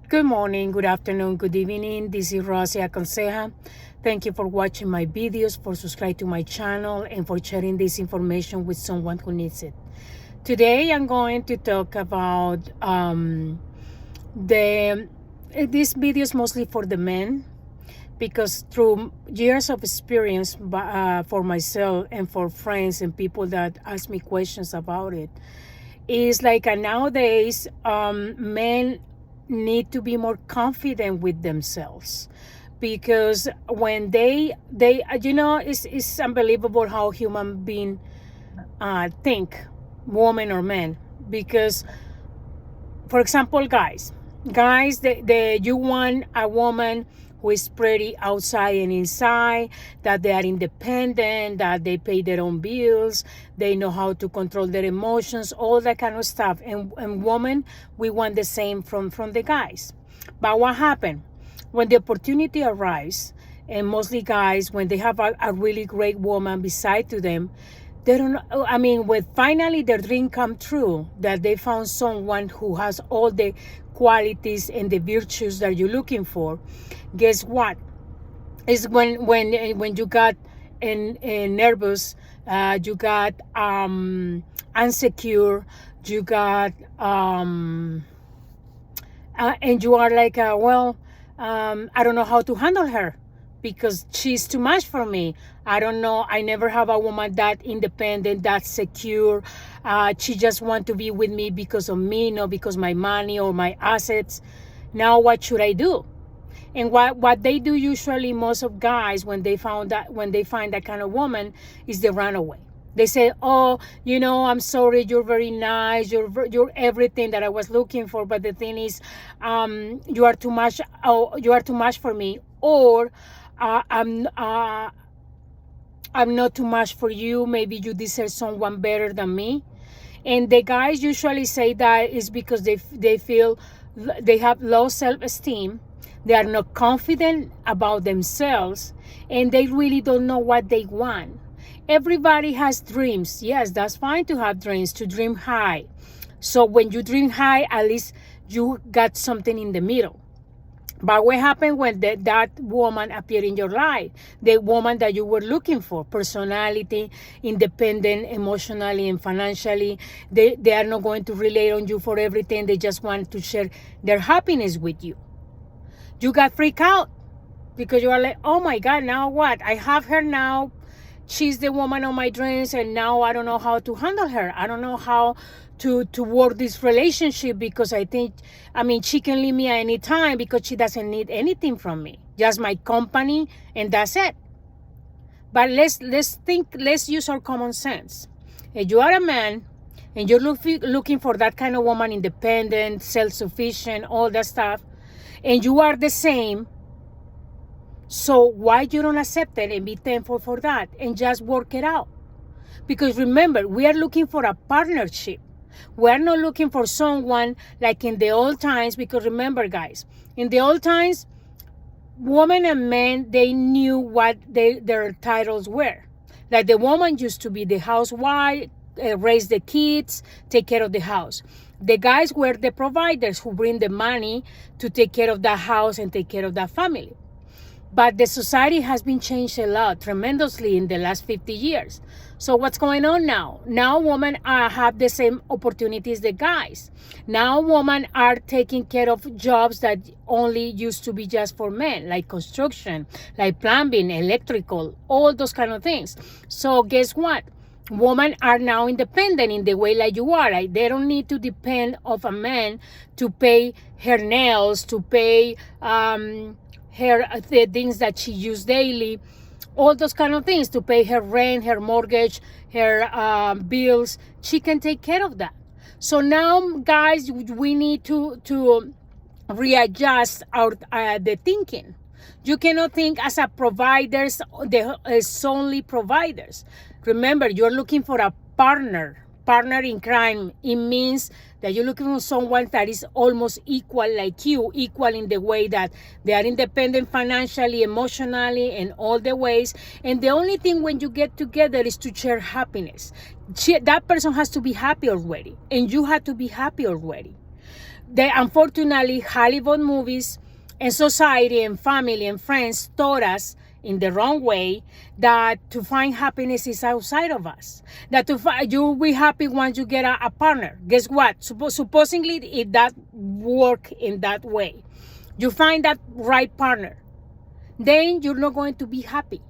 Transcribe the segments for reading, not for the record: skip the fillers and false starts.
Good morning, good afternoon, good evening. This is Rosie Aconseja. Thank you for watching my videos, for subscribing to my channel, and for sharing this information with someone who needs it. Today, I'm going to talk about this video is mostly for the men, because through years of experience for myself and for friends and people that ask me questions about it, is like nowadays men need to be more confident with themselves, because when they it's unbelievable how human being think, woman or man. Because for example, guys, you want a woman who is pretty outside and inside, that they are independent, that they pay their own bills, they know how to control their emotions, all that kind of stuff. And women, we want the same from the guys. But what happened? When the opportunity arrives, and mostly guys, when they have a really great woman beside to them, they don't, when finally their dream come true, that they found someone who has all the qualities and the virtues that you're looking for, guess what? Is when you got nervous, you got insecure, you got and you are like, I don't know how to handle her, because she's too much for me. I don't know. I never have a woman that independent, that secure. She just want to be with me because of me, not because my money or my assets. Now what should I do? And what they do usually, most of guys, when they find that kind of woman, is they run away. They say, "Oh, I'm sorry, you're very nice, you're everything that I was looking for, but the thing is, you are too much. Oh, you are too much for me," or I'm not too much for you. Maybe you deserve someone better than me. And the guys usually say that is because they feel they have low self-esteem. They are not confident about themselves, and they really don't know what they want. Everybody has dreams. Yes, that's fine to have dreams, to dream high. So when you dream high, at least you got something in the middle. But what happened when that woman appeared in your life? The woman that you were looking for, personality, independent, emotionally and financially. They are not going to rely on you for everything. They just want to share their happiness with you. You got freaked out because you are like, oh my God, now what? I have her now. She's the woman of my dreams, and now I don't know how to handle her. I don't know how to work this relationship, because I think, she can leave me at any time because she doesn't need anything from me. Just my company, and that's it. But let's use our common sense. If you are a man and you're looking for that kind of woman, independent, self-sufficient, all that stuff, and you are the same, so why you don't accept it and be thankful for that and just work it out? Because remember, we are looking for a partnership. We are not looking for someone like in the old times, because remember, guys, in the old times, women and men, they knew what their titles were. Like the woman used to be the housewife, raise the kids, take care of the house. The guys were the providers who bring the money to take care of that house and take care of that family. But the society has been changed a lot, tremendously, in the last 50 years. So what's going on now? Now women have the same opportunities the guys. Now women are taking care of jobs that only used to be just for men, like construction, like plumbing, electrical, all those kind of things. So guess what? Women are now independent in the way like you are. Right? They don't need to depend of a man to pay her nails, to pay the things that she uses daily, all those kind of things, to pay her rent, her mortgage, her bills. She can take care of that. So now, guys, we need to readjust our the thinking. You cannot think as a providers, as solely providers. Remember, you're looking for a partner in crime. It means that you're looking for someone that is almost equal like you, equal in the way that they are independent financially, emotionally, and all the ways. And the only thing when you get together is to share happiness. That person has to be happy already, and you have to be happy already. They, unfortunately, Hollywood movies and society and family and friends taught us in the wrong way that to find happiness is outside of us. That you'll be happy once you get a partner. Guess what? Supposedly it that work in that way. You find that right partner, then you're not going to be happy.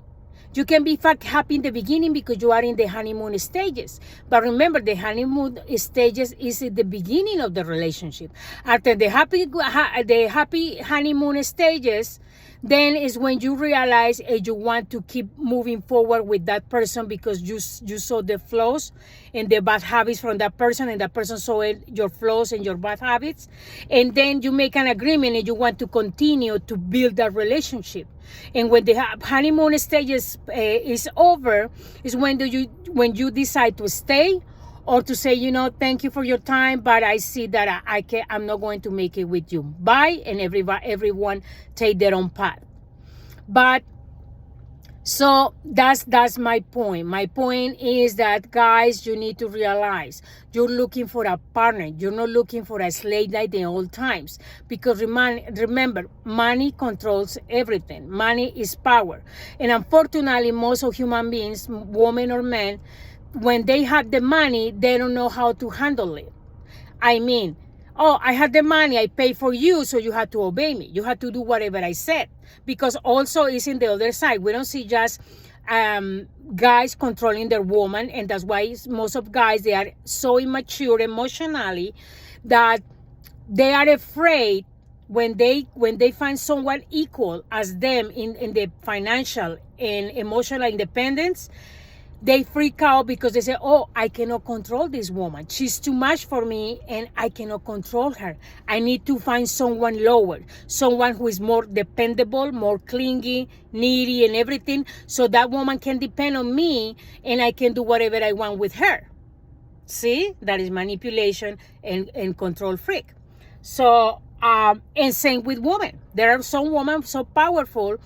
You can be happy in the beginning because you are in the honeymoon stages. But remember, the honeymoon stages is at the beginning of the relationship. After the happy honeymoon stages, then is when you realize you want to keep moving forward with that person because you saw the flaws and the bad habits from that person, and that person saw your flaws and your bad habits. And then you make an agreement and you want to continue to build that relationship. And when the honeymoon stage is over, is when you decide to stay or to say, thank you for your time, but I see that I'm not going to make it with you. Bye, and everyone take their own path. But so that's my point. My point is that, guys, you need to realize you're looking for a partner. You're not looking for a slave like the old times. Because remember, money controls everything. Money is power. And unfortunately, most of human beings, women or men, when they have the money, they don't know how to handle it. I mean, I had the money, I pay for you, so you have to obey me. You have to do whatever I said. Because also it's in the other side. We don't see just guys controlling their woman, and that's why most of guys, they are so immature emotionally that they are afraid when they find someone equal as them in the financial and emotional independence. They freak out because they say, I cannot control this woman. She's too much for me and I cannot control her. I need to find someone lower, someone who is more dependable, more clingy, needy and everything, so that woman can depend on me and I can do whatever I want with her. See, that is manipulation and control freak. So, and same with women. There are some women so powerful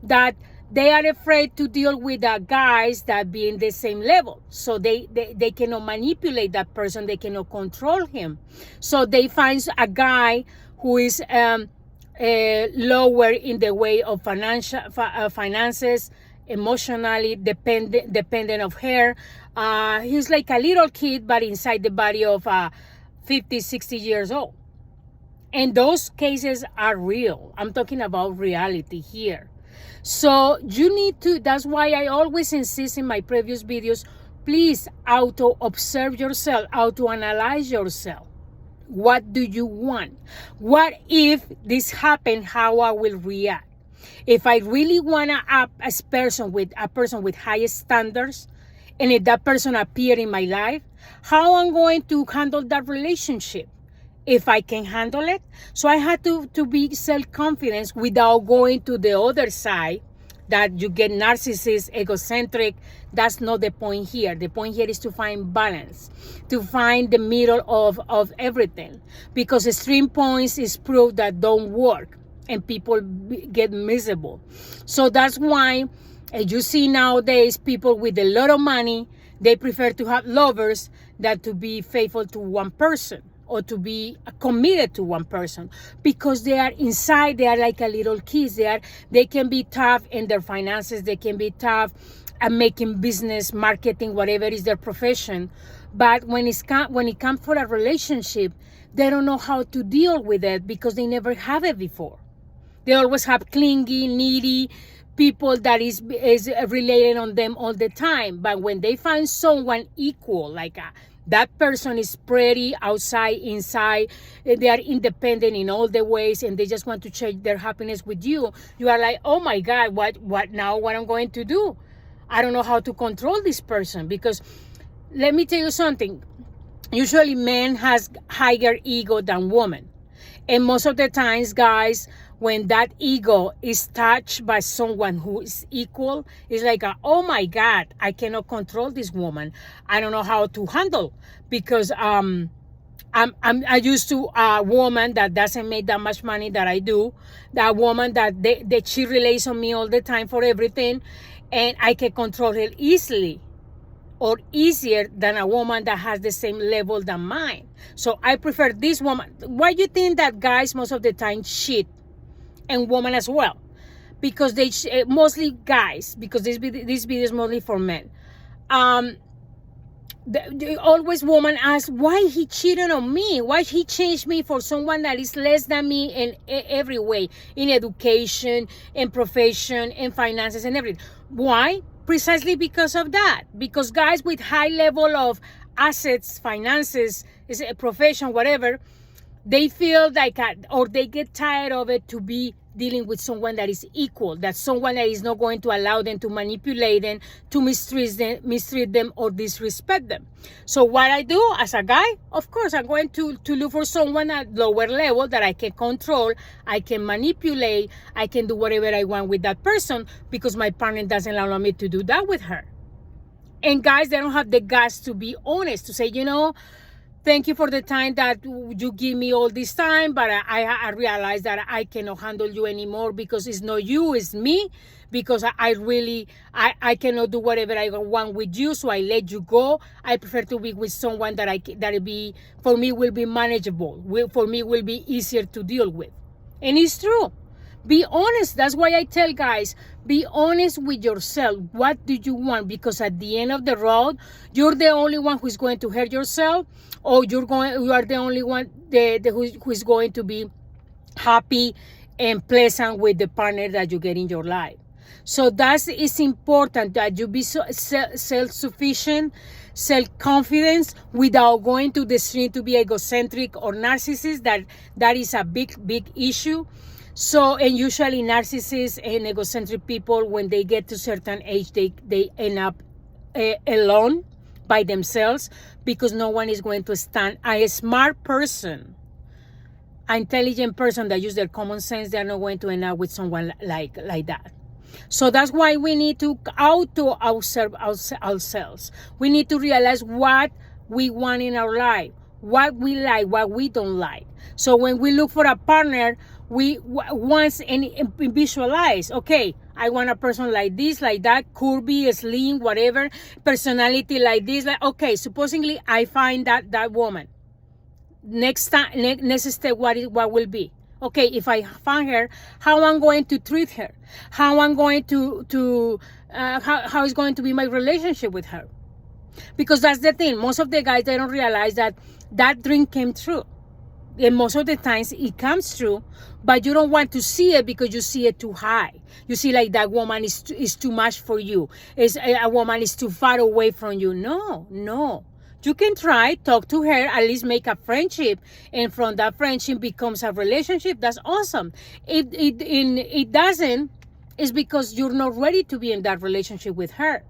that they are afraid to deal with guys that be in the same level. So they cannot manipulate that person. They cannot control him. So they find a guy who is lower in the way of finances, emotionally dependent of her. He's like a little kid, but inside the body of 50, 60 years old. And those cases are real. I'm talking about reality here. So you need to, that's why I always insist in my previous videos, please auto-observe yourself, auto-analyze yourself. What do you want? What if this happened, how I will react? If I really want a person with high standards, and if that person appear in my life, how I'm going to handle that relationship? If I can handle it. So I had to be self-confident without going to the other side that you get narcissist, egocentric. That's not the point here. The point here is to find balance, to find the middle of everything, because extreme points is proof that don't work and people get miserable. So that's why you see nowadays people with a lot of money, they prefer to have lovers than to be faithful to one person, or to be committed to one person, because they are inside, they are like a little kids. They can be tough in their finances, they can be tough at making business, marketing, whatever is their profession. But when it comes for a relationship, they don't know how to deal with it because they never have it before. They always have clingy, needy people that is related on them all the time. But when they find someone equal, like that person is pretty outside, inside, they are independent in all the ways, and they just want to share their happiness with you, you are like, oh my God, what now? What I'm going to do? I don't know how to control this person. Because let me tell you something. Usually men has higher ego than women. And most of the times, guys, when that ego is touched by someone who is equal, it's like, oh my God, I cannot control this woman. I don't know how to handle, because I'm used to a woman that doesn't make that much money that I do. That woman that she relies on me all the time for everything, and I can control her easily. or easier than a woman that has the same level than mine. So I prefer this woman. Why do you think that guys most of the time cheat, and women as well? Because they mostly guys, because this video is mostly for men. Always woman asks, why he cheated on me? Why he changed me for someone that is less than me in every way, in education, in profession, in finances, and everything? Why? Precisely because of that. Because guys with high level of assets, finances, is a profession, whatever, they feel like, or they get tired of it, to be dealing with someone that is equal, that someone that is not going to allow them to manipulate them, to mistreat them or disrespect them. So what I do as a guy, of course, I'm going to look for someone at lower level that I can control, I can manipulate, I can do whatever I want with that person, because my partner doesn't allow me to do that with her. And guys, they don't have the guts to be honest, to say, thank you for the time that you give me all this time, but I realize that I cannot handle you anymore, because it's not you, it's me, because I cannot do whatever I want with you, so I let you go. I prefer to be with someone that for me will be manageable, for me will be easier to deal with. And it's true. Be honest. That's why I tell guys, be honest with yourself. What do you want? Because at the end of the road, you're the only one who's going to hurt yourself, or you are the only one who is going to be happy and pleasant with the partner that you get in your life. So it's important that you be self-sufficient, self-confidence, without going to the extreme to be egocentric or narcissist. That is a big issue. So, and usually narcissists and egocentric people, when they get to a certain age, they end up alone by themselves, because no one is going to stand. A smart person, an intelligent person that use their common sense, they're not going to end up with someone like that. So that's why we need to observe ourselves. We need to realize what we want in our life, what we like, what we don't like. So when we look for a partner, we once and visualize, okay, I want a person like this, like that, curvy, slim, whatever, personality like this. Okay, supposedly I find that woman. Next step, what will be? Okay, if I find her, how I'm going to treat her, how I'm going how is going to be my relationship with her? Because that's the thing. Most of the guys, they don't realize that dream came true. And most of the times it comes true, but you don't want to see it because you see it too high. You see like that woman is too much for you. A woman is too far away from you. No. You can try, talk to her, at least make a friendship, and from that friendship becomes a relationship. That's awesome. It doesn't, it's because you're not ready to be in that relationship with her.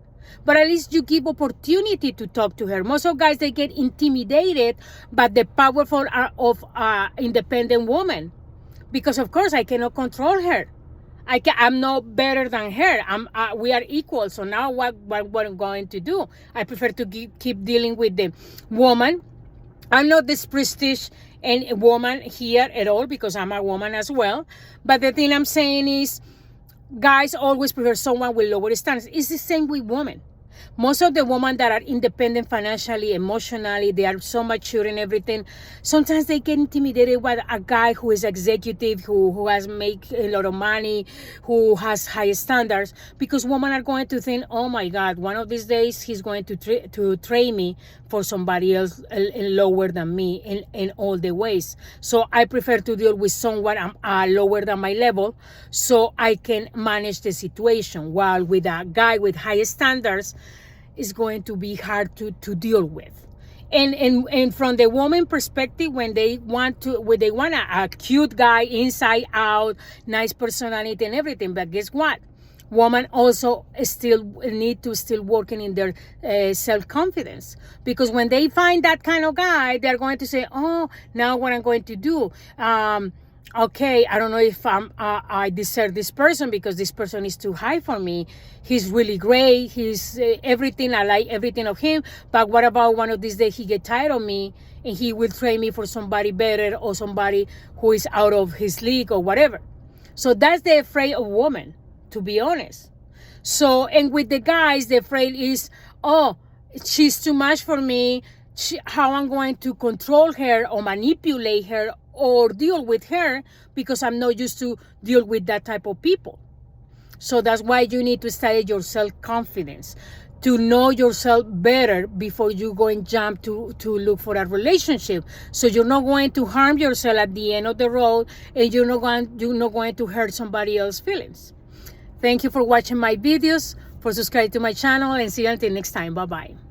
But at least you give opportunity to talk to her. Most of guys, they get intimidated by the powerful of independent woman, because of course I cannot control her. I'm not better than her. We are equal. So now what I'm going to do? I prefer to keep dealing with the woman. I'm not this prestige and woman here at all, because I'm a woman as well. But the thing I'm saying is, guys always prefer someone with lower standards. It's the same with women. Most of the women that are independent financially, emotionally, they are so mature and everything. Sometimes they get intimidated by a guy who is executive, who has made a lot of money, who has high standards, because women are going to think, oh my God, one of these days he's going to train me for somebody else lower than me in all the ways. So I prefer to deal with someone lower than my level, so I can manage the situation. While with a guy with high standards, is going to be hard to deal with. And from the woman perspective, when they want a cute guy, inside out, nice personality and everything, but guess what? Women also still need to working in their self-confidence, because when they find that kind of guy, they're going to say, oh, now what I'm going to do, okay, I don't know if I deserve this person, because this person is too high for me. He's really great. He's everything. I like everything of him. But what about one of these days he get tired of me and he will trade me for somebody better, or somebody who is out of his league or whatever? So that's the afraid of women, to be honest. So, and with the guys, the afraid is, oh, she's too much for me. How I'm going to control her or manipulate her or deal with her, because I'm not used to deal with that type of people. So that's why you need to study your self-confidence, to know yourself better before you go and jump to look for a relationship. So you're not going to harm yourself at the end of the road, and you're not going to hurt somebody else's feelings. Thank you for watching my videos, for subscribing to my channel, and see you until next time. Bye-bye.